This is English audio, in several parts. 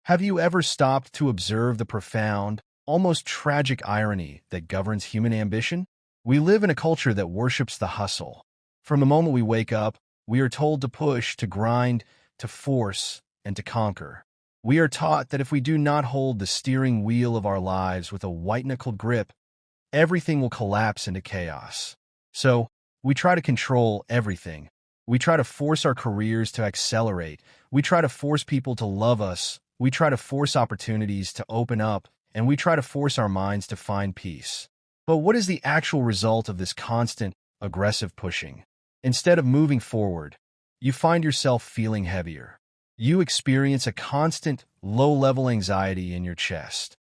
Have you ever stopped to observe the profound, almost tragic irony that governs human ambition? We live in a culture that worships the hustle. From the moment we wake up, we are told to push, to grind, to force, and to conquer. We are taught that if we do not hold the steering wheel of our lives with a white-knuckled grip, everything will collapse into chaos. So, we try to control everything. We try to force our careers to accelerate. We try to force people to love us. We try to force opportunities to open up, and we try to force our minds to find peace. But what is the actual result of this constant, aggressive pushing? Instead of moving forward, you find yourself feeling heavier. You experience a constant, low-level anxiety in your chest.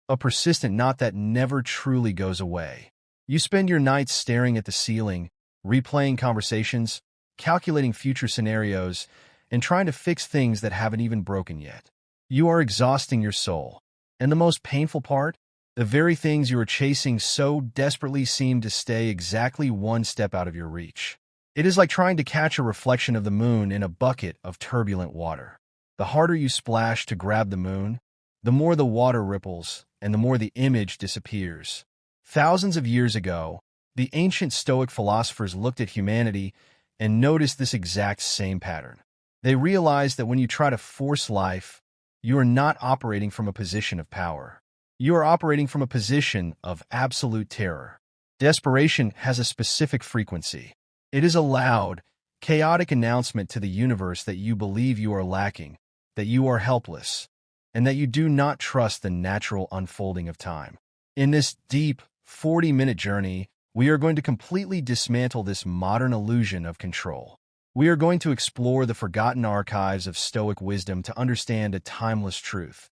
A persistent knot that never truly goes away. You spend your nights staring at the ceiling, replaying conversations, calculating future scenarios, and trying to fix things that haven't even broken yet. You are exhausting your soul. And the most painful part? The very things you are chasing so desperately seem to stay exactly one step out of your reach. It is like trying to catch a reflection of the moon in a bucket of turbulent water. The harder you splash to grab the moon, the more the water ripples, and the more the image disappears. Thousands of years ago, the ancient Stoic philosophers looked at humanity and noticed this exact same pattern. They realized that when you try to force life, you are not operating from a position of power. You are operating from a position of absolute terror. Desperation has a specific frequency. It is a loud, chaotic announcement to the universe that you believe you are lacking, that you are helpless, and that you do not trust the natural unfolding of time. In this deep, 40-minute journey, we are going to completely dismantle this modern illusion of control. We are going to explore the forgotten archives of Stoic wisdom to understand a timeless truth.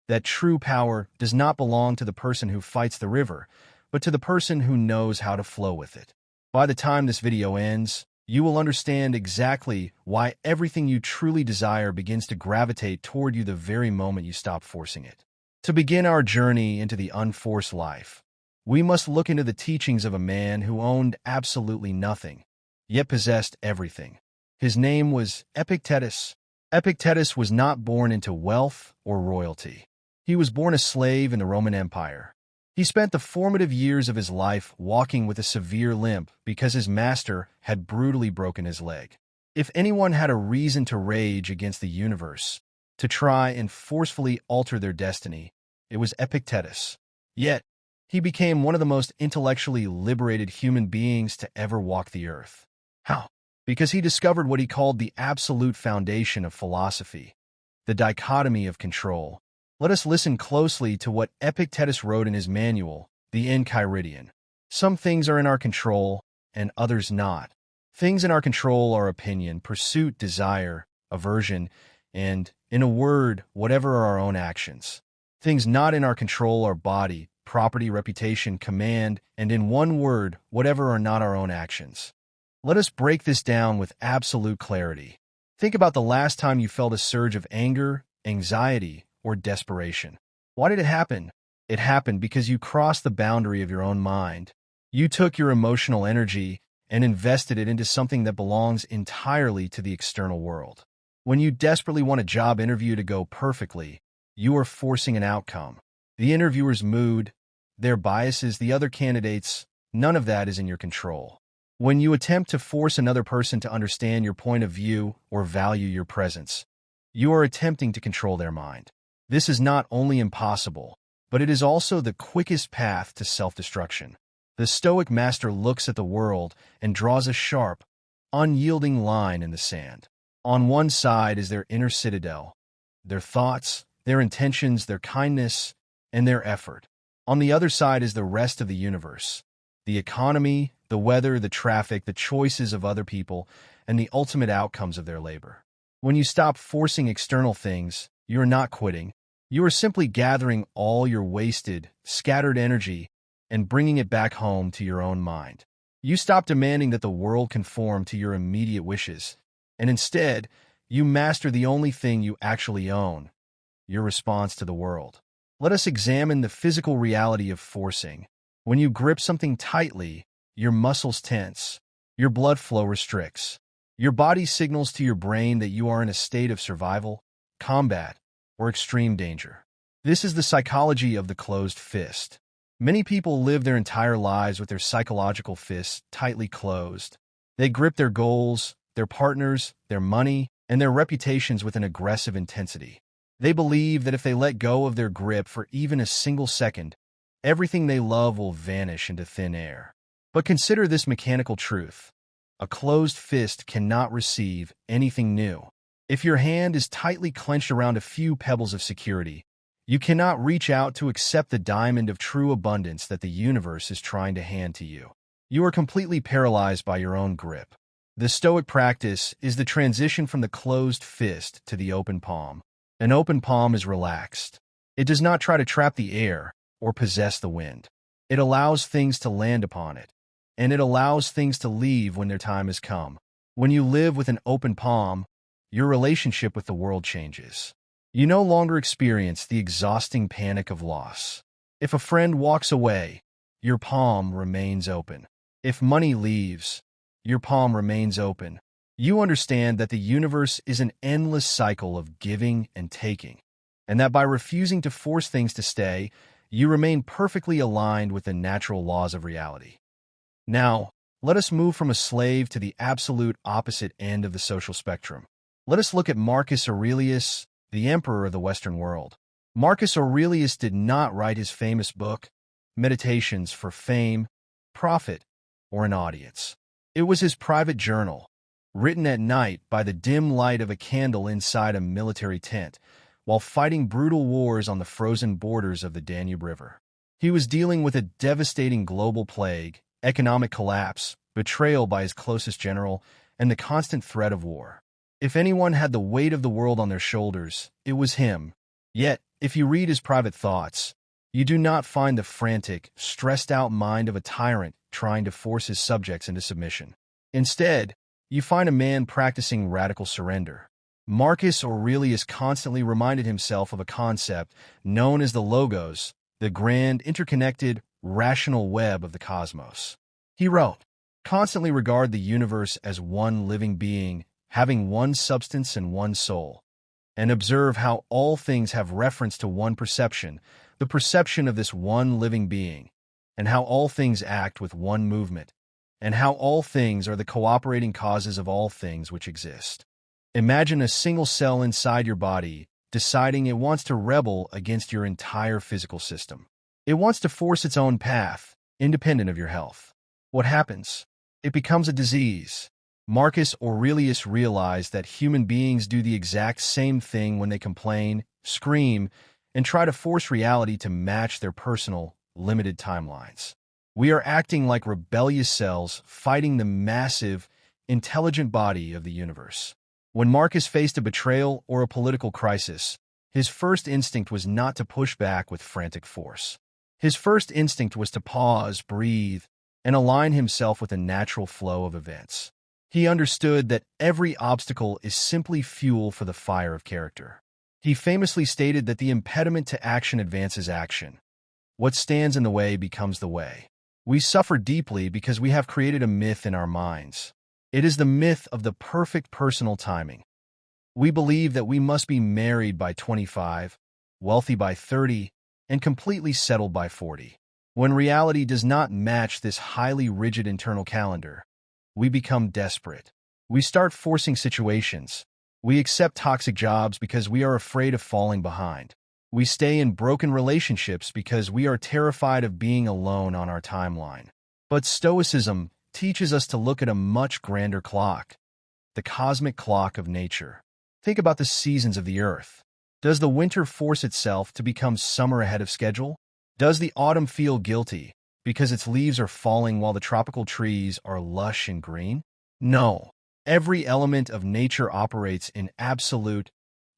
That true power does not belong to the person who fights the river, but to the person who knows how to flow with it. By the time this video ends, you will understand exactly why everything you truly desire begins to gravitate toward you the very moment you stop forcing it. To begin our journey into the unforced life, we must look into the teachings of a man who owned absolutely nothing, yet possessed everything. His name was Epictetus. Epictetus was not born into wealth or royalty. He was born a slave in the Roman Empire. He spent the formative years of his life walking with a severe limp because his master had brutally broken his leg. If anyone had a reason to rage against the universe, to try and forcefully alter their destiny, it was Epictetus. Yet, he became one of the most intellectually liberated human beings to ever walk the earth. How? Because he discovered what he called the absolute foundation of philosophy, the dichotomy of control. Let us listen closely to what Epictetus wrote in his manual, The Enchiridion. Some things are in our control, and others not. Things in our control are opinion, pursuit, desire, aversion, and, in a word, whatever are our own actions. Things not in our control are body, property, reputation, command, and in one word, whatever are not our own actions. Let us break this down with absolute clarity. Think about the last time you felt a surge of anger, anxiety, or desperation. Why did it happen? It happened because you crossed the boundary of your own mind. You took your emotional energy and invested it into something that belongs entirely to the external world. When you desperately want a job interview to go perfectly, you are forcing an outcome. The interviewer's mood, their biases, the other candidates, none of that is in your control. When you attempt to force another person to understand your point of view or value your presence, you are attempting to control their mind. This is not only impossible, but it is also the quickest path to self-destruction. The Stoic master looks at the world and draws a sharp, unyielding line in the sand. On one side is their inner citadel, their thoughts, their intentions, their kindness, and their effort. On the other side is the rest of the universe, the economy, the weather, the traffic, the choices of other people, and the ultimate outcomes of their labor. When you stop forcing external things, you are not quitting. You are simply gathering all your wasted, scattered energy and bringing it back home to your own mind. You stop demanding that the world conform to your immediate wishes, and instead, you master the only thing you actually own, your response to the world. Let us examine the physical reality of forcing. When you grip something tightly, your muscles tense, your blood flow restricts. Your body signals to your brain that you are in a state of survival, combat, or extreme danger. This is the psychology of the closed fist. Many people live their entire lives with their psychological fists tightly closed. They grip their goals, their partners, their money, and their reputations with an aggressive intensity. They believe that if they let go of their grip for even a single second, everything they love will vanish into thin air. But consider this mechanical truth. A closed fist cannot receive anything new. If your hand is tightly clenched around a few pebbles of security, you cannot reach out to accept the diamond of true abundance that the universe is trying to hand to you. You are completely paralyzed by your own grip. The Stoic practice is the transition from the closed fist to the open palm. An open palm is relaxed. It does not try to trap the air or possess the wind. It allows things to land upon it, and it allows things to leave when their time has come. When you live with an open palm, your relationship with the world changes. You no longer experience the exhausting panic of loss. If a friend walks away, your palm remains open. If money leaves, your palm remains open. You understand that the universe is an endless cycle of giving and taking, and that by refusing to force things to stay, you remain perfectly aligned with the natural laws of reality. Now, let us move from a slave to the absolute opposite end of the social spectrum. Let us look at Marcus Aurelius, the emperor of the Western world. Marcus Aurelius did not write his famous book, Meditations, for fame, profit, or an audience. It was his private journal, written at night by the dim light of a candle inside a military tent, while fighting brutal wars on the frozen borders of the Danube River. He was dealing with a devastating global plague, economic collapse, betrayal by his closest general, and the constant threat of war. If anyone had the weight of the world on their shoulders, it was him. Yet, if you read his private thoughts, you do not find the frantic, stressed-out mind of a tyrant trying to force his subjects into submission. Instead, you find a man practicing radical surrender. Marcus Aurelius constantly reminded himself of a concept known as the logos, the grand, interconnected, rational web of the cosmos. He wrote, "Constantly regard the universe as one living being, having one substance and one soul, and observe how all things have reference to one perception, the perception of this one living being, and how all things act with one movement, and how all things are the cooperating causes of all things which exist." Imagine a single cell inside your body deciding it wants to rebel against your entire physical system. It wants to force its own path, independent of your health. What happens? It becomes a disease. Marcus Aurelius realized that human beings do the exact same thing when they complain, scream, and try to force reality to match their personal, limited timelines. We are acting like rebellious cells fighting the massive, intelligent body of the universe. When Marcus faced a betrayal or a political crisis, his first instinct was not to push back with frantic force. His first instinct was to pause, breathe, and align himself with the natural flow of events. He understood that every obstacle is simply fuel for the fire of character. He famously stated that the impediment to action advances action. What stands in the way becomes the way. We suffer deeply because we have created a myth in our minds. It is the myth of the perfect personal timing. We believe that we must be married by 25, wealthy by 30, and completely settled by 40. When reality does not match this highly rigid internal calendar, we become desperate. We start forcing situations. We accept toxic jobs because we are afraid of falling behind. We stay in broken relationships because we are terrified of being alone on our timeline. But Stoicism teaches us to look at a much grander clock, the cosmic clock of nature. Think about the seasons of the earth. Does the winter force itself to become summer ahead of schedule? Does the autumn feel guilty because its leaves are falling while the tropical trees are lush and green? No. Every element of nature operates in absolute,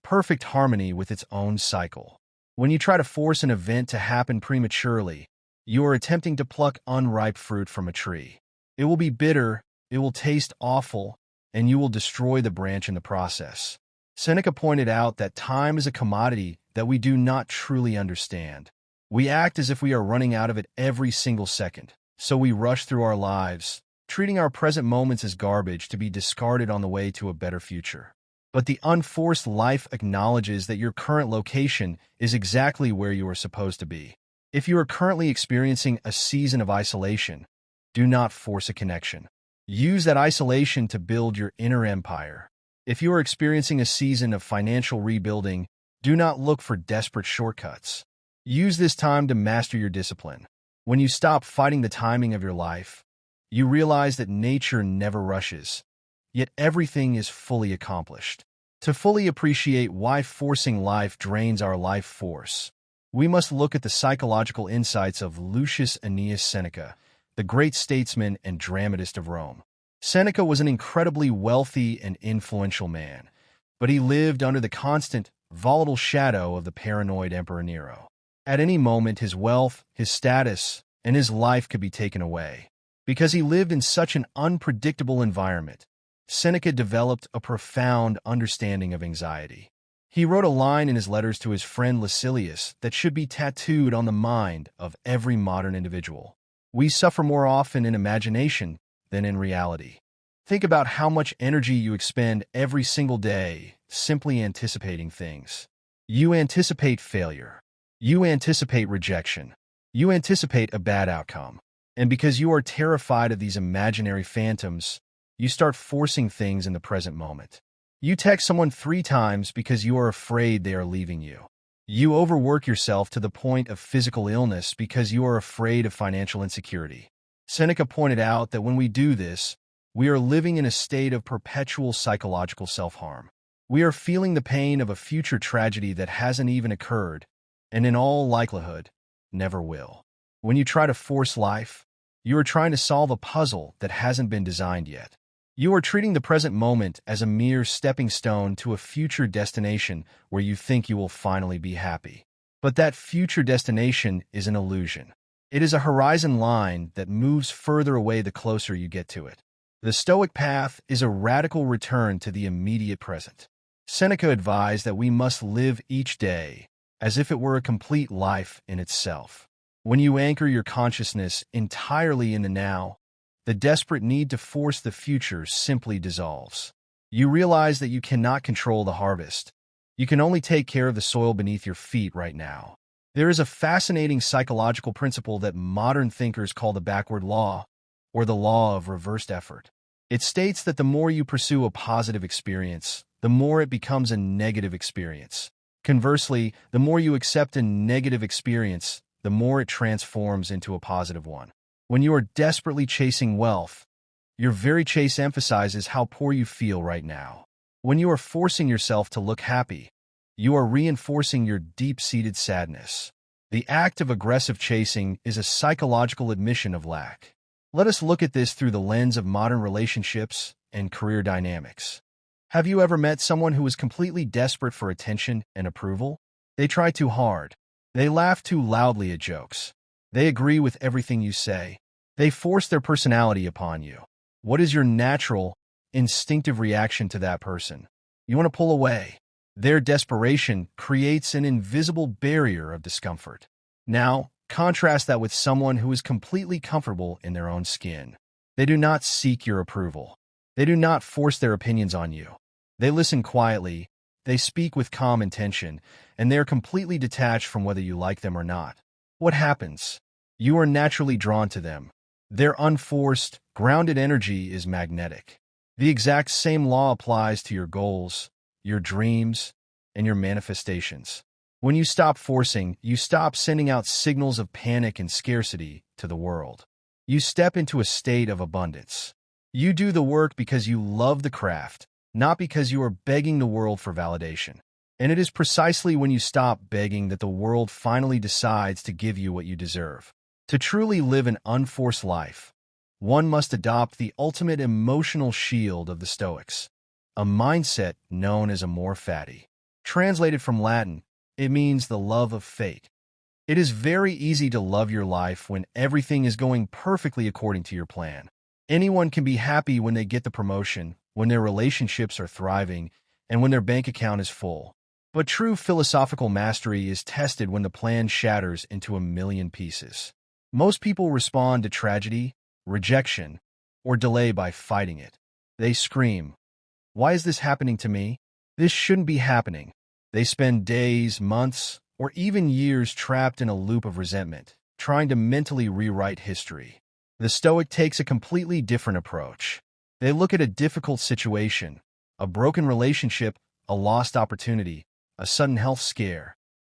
perfect harmony with its own cycle. When you try to force an event to happen prematurely, you are attempting to pluck unripe fruit from a tree. It will be bitter, it will taste awful, and you will destroy the branch in the process. Seneca pointed out that time is a commodity that we do not truly understand. We act as if we are running out of it every single second, so we rush through our lives, treating our present moments as garbage to be discarded on the way to a better future. But the unforced life acknowledges that your current location is exactly where you are supposed to be. If you are currently experiencing a season of isolation, do not force a connection. Use that isolation to build your inner empire. If you are experiencing a season of financial rebuilding, do not look for desperate shortcuts. Use this time to master your discipline. When you stop fighting the timing of your life, you realize that nature never rushes, yet everything is fully accomplished. To fully appreciate why forcing life drains our life force, we must look at the psychological insights of Lucius Annaeus Seneca, the great statesman and dramatist of Rome. Seneca was an incredibly wealthy and influential man, but he lived under the constant, volatile shadow of the paranoid Emperor Nero. At any moment, his wealth, his status, and his life could be taken away. Because he lived in such an unpredictable environment, Seneca developed a profound understanding of anxiety. He wrote a line in his letters to his friend Lucilius that should be tattooed on the mind of every modern individual. We suffer more often in imagination than in reality. Think about how much energy you expend every single day simply anticipating things. You anticipate failure. You anticipate rejection. You anticipate a bad outcome. And because you are terrified of these imaginary phantoms, you start forcing things in the present moment. You text someone 3 times because you are afraid they are leaving you. You overwork yourself to the point of physical illness because you are afraid of financial insecurity. Seneca pointed out that when we do this, we are living in a state of perpetual psychological self-harm. We are feeling the pain of a future tragedy that hasn't even occurred, and in all likelihood, never will. When you try to force life, you are trying to solve a puzzle that hasn't been designed yet. You are treating the present moment as a mere stepping stone to a future destination where you think you will finally be happy. But that future destination is an illusion. It is a horizon line that moves further away the closer you get to it. The Stoic path is a radical return to the immediate present. Seneca advised that we must live each day as if it were a complete life in itself. When you anchor your consciousness entirely in the now, the desperate need to force the future simply dissolves. You realize that you cannot control the harvest. You can only take care of the soil beneath your feet right now. There is a fascinating psychological principle that modern thinkers call the backward law, or the law of reversed effort. It states that the more you pursue a positive experience, the more it becomes a negative experience. Conversely, the more you accept a negative experience, the more it transforms into a positive one. When you are desperately chasing wealth, your very chase emphasizes how poor you feel right now. When you are forcing yourself to look happy, you are reinforcing your deep-seated sadness. The act of aggressive chasing is a psychological admission of lack. Let us look at this through the lens of modern relationships and career dynamics. Have you ever met someone who is completely desperate for attention and approval? They try too hard. They laugh too loudly at jokes. They agree with everything you say. They force their personality upon you. What is your natural, instinctive reaction to that person? You want to pull away. Their desperation creates an invisible barrier of discomfort. Now, contrast that with someone who is completely comfortable in their own skin. They do not seek your approval. They do not force their opinions on you. They listen quietly, they speak with calm intention, and they are completely detached from whether you like them or not. What happens? You are naturally drawn to them. Their unforced, grounded energy is magnetic. The exact same law applies to your goals, your dreams, and your manifestations. When you stop forcing, you stop sending out signals of panic and scarcity to the world. You step into a state of abundance. You do the work because you love the craft, not because you are begging the world for validation. And it is precisely when you stop begging that the world finally decides to give you what you deserve. To truly live an unforced life, one must adopt the ultimate emotional shield of the Stoics, a mindset known as amor fati. Translated from Latin, it means the love of fate. It is very easy to love your life when everything is going perfectly according to your plan. Anyone can be happy when they get the promotion, when their relationships are thriving, and when their bank account is full. But true philosophical mastery is tested when the plan shatters into a million pieces. Most people respond to tragedy, rejection, or delay by fighting it. They scream, "Why is this happening to me?" This shouldn't be happening. They spend days, months, or even years trapped in a loop of resentment, trying to mentally rewrite history. The Stoic takes a completely different approach. They look at a difficult situation, a broken relationship, a lost opportunity, a sudden health scare,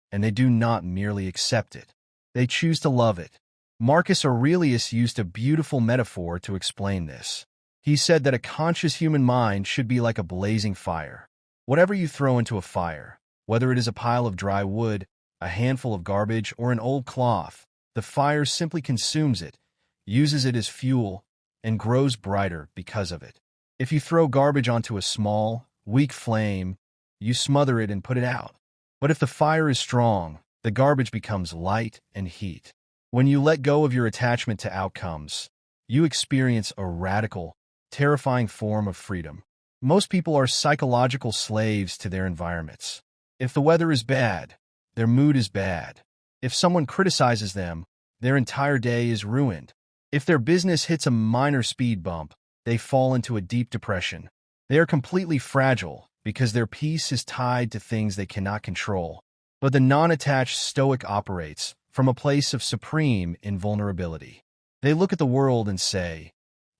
and they do not merely accept it. They choose to love it. Marcus Aurelius used a beautiful metaphor to explain this. He said that a conscious human mind should be like a blazing fire. Whatever you throw into a fire, whether it is a pile of dry wood, a handful of garbage, or an old cloth, the fire simply consumes it, uses it as fuel, and grows brighter because of it. If you throw garbage onto a small, weak flame, you smother it and put it out. But if the fire is strong, the garbage becomes light and heat. When you let go of your attachment to outcomes, you experience a radical, terrifying form of freedom. Most people are psychological slaves to their environments. If the weather is bad, their mood is bad. If someone criticizes them, their entire day is ruined. If their business hits a minor speed bump, they fall into a deep depression. They are completely fragile because their peace is tied to things they cannot control. But the non-attached Stoic operates from a place of supreme invulnerability. They look at the world and say,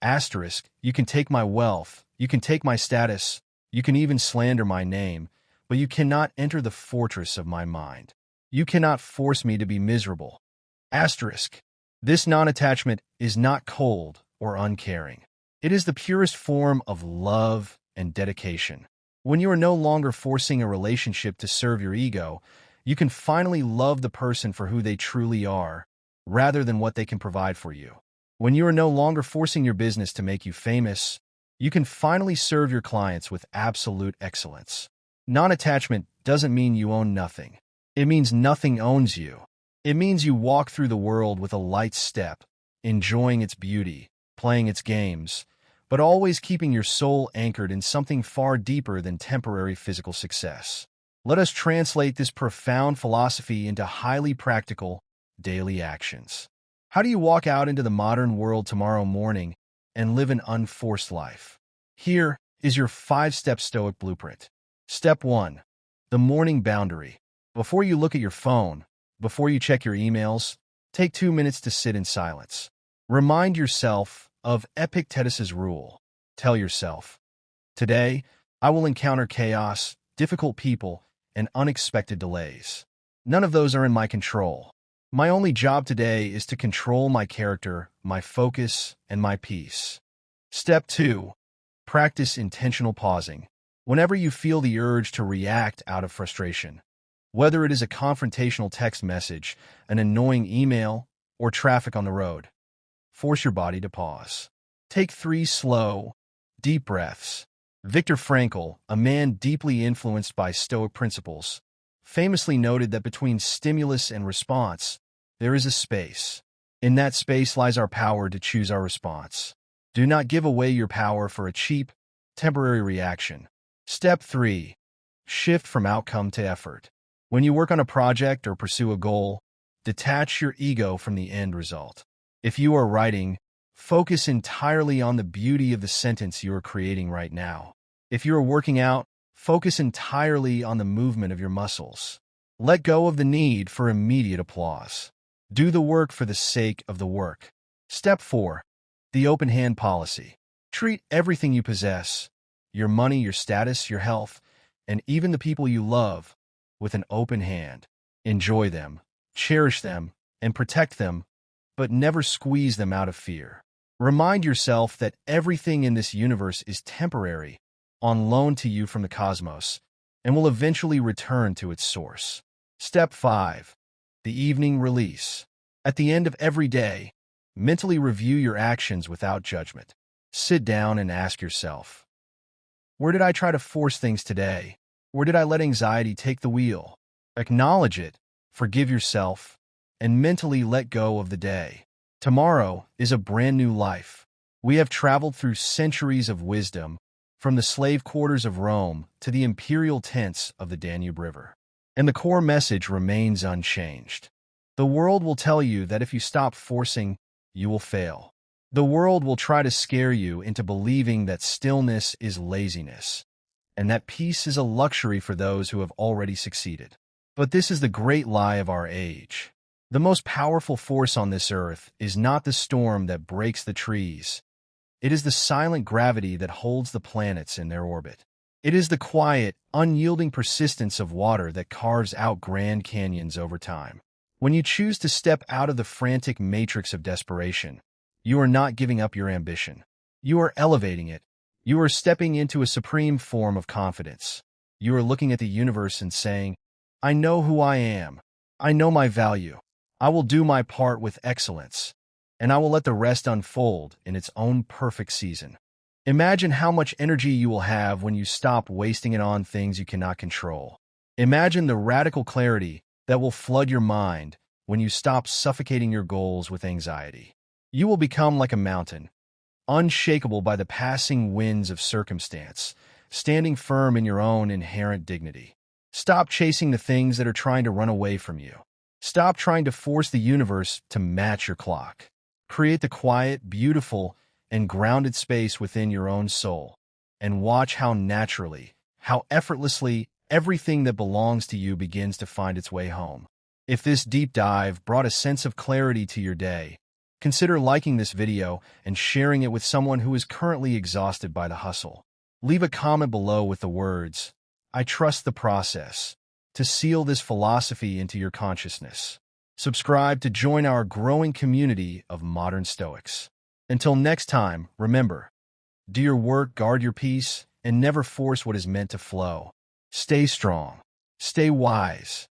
asterisk, you can take my wealth, you can take my status, you can even slander my name, but you cannot enter the fortress of my mind. You cannot force me to be miserable. Asterisk. This non-attachment is not cold or uncaring. It is the purest form of love and dedication. When you are no longer forcing a relationship to serve your ego, you can finally love the person for who they truly are, rather than what they can provide for you. When you are no longer forcing your business to make you famous, you can finally serve your clients with absolute excellence. Non-attachment doesn't mean you own nothing. It means nothing owns you. It means you walk through the world with a light step, enjoying its beauty, playing its games, but always keeping your soul anchored in something far deeper than temporary physical success. Let us translate this profound philosophy into highly practical, daily actions. How do you walk out into the modern world tomorrow morning and live an unforced life? Here is your 5-step Stoic blueprint. Step 1. The morning boundary. Before you look at your phone, before you check your emails, take 2 minutes to sit in silence. Remind yourself of Epictetus's rule. Tell yourself, today, I will encounter chaos, difficult people, and unexpected delays. None of those are in my control. My only job today is to control my character, my focus, and my peace. Step 2. Practice intentional pausing. Whenever you feel the urge to react out of frustration, whether it is a confrontational text message, an annoying email, or traffic on the road, force your body to pause. Take 3 slow, deep breaths. Viktor Frankl, a man deeply influenced by Stoic principles, famously noted that between stimulus and response, there is a space. In that space lies our power to choose our response. Do not give away your power for a cheap, temporary reaction. Step 3. Shift from outcome to effort. When you work on a project or pursue a goal, detach your ego from the end result. If you are writing, focus entirely on the beauty of the sentence you are creating right now. If you are working out, focus entirely on the movement of your muscles. Let go of the need for immediate applause. Do the work for the sake of the work. Step 4. The open hand policy. Treat everything you possess, your money, your status, your health, and even the people you love, with an open hand. Enjoy them, cherish them, and protect them, but never squeeze them out of fear. Remind yourself that everything in this universe is temporary, on loan to you from the cosmos, and will eventually return to its source. Step 5. The evening release. At the end of every day, mentally review your actions without judgment. Sit down and ask yourself, where did I try to force things today? Where did I let anxiety take the wheel? Acknowledge it, forgive yourself, and mentally let go of the day. Tomorrow is a brand new life. We have traveled through centuries of wisdom, from the slave quarters of Rome to the imperial tents of the Danube River. And the core message remains unchanged. The world will tell you that if you stop forcing, you will fail. The world will try to scare you into believing that stillness is laziness. and that peace is a luxury for those who have already succeeded. But this is the great lie of our age. The most powerful force on this earth is not the storm that breaks the trees. It is the silent gravity that holds the planets in their orbit. It is the quiet, unyielding persistence of water that carves out Grand Canyons over time. When you choose to step out of the frantic matrix of desperation, you are not giving up your ambition. You are elevating it. You are stepping into a supreme form of confidence. You are looking at the universe and saying, I know who I am. I know my value. I will do my part with excellence, and I will let the rest unfold in its own perfect season. Imagine how much energy you will have when you stop wasting it on things you cannot control. Imagine the radical clarity that will flood your mind when you stop suffocating your goals with anxiety. You will become like a mountain, unshakable by the passing winds of circumstance, standing firm in your own inherent dignity. Stop chasing the things that are trying to run away from you. Stop trying to force the universe to match your clock. Create the quiet, beautiful, and grounded space within your own soul, and watch how naturally, how effortlessly, everything that belongs to you begins to find its way home. If this deep dive brought a sense of clarity to your day, consider liking this video and sharing it with someone who is currently exhausted by the hustle. Leave a comment below with the words, I trust the process, to seal this philosophy into your consciousness. Subscribe to join our growing community of modern Stoics. Until next time, remember, do your work, guard your peace, and never force what is meant to flow. Stay strong, stay wise,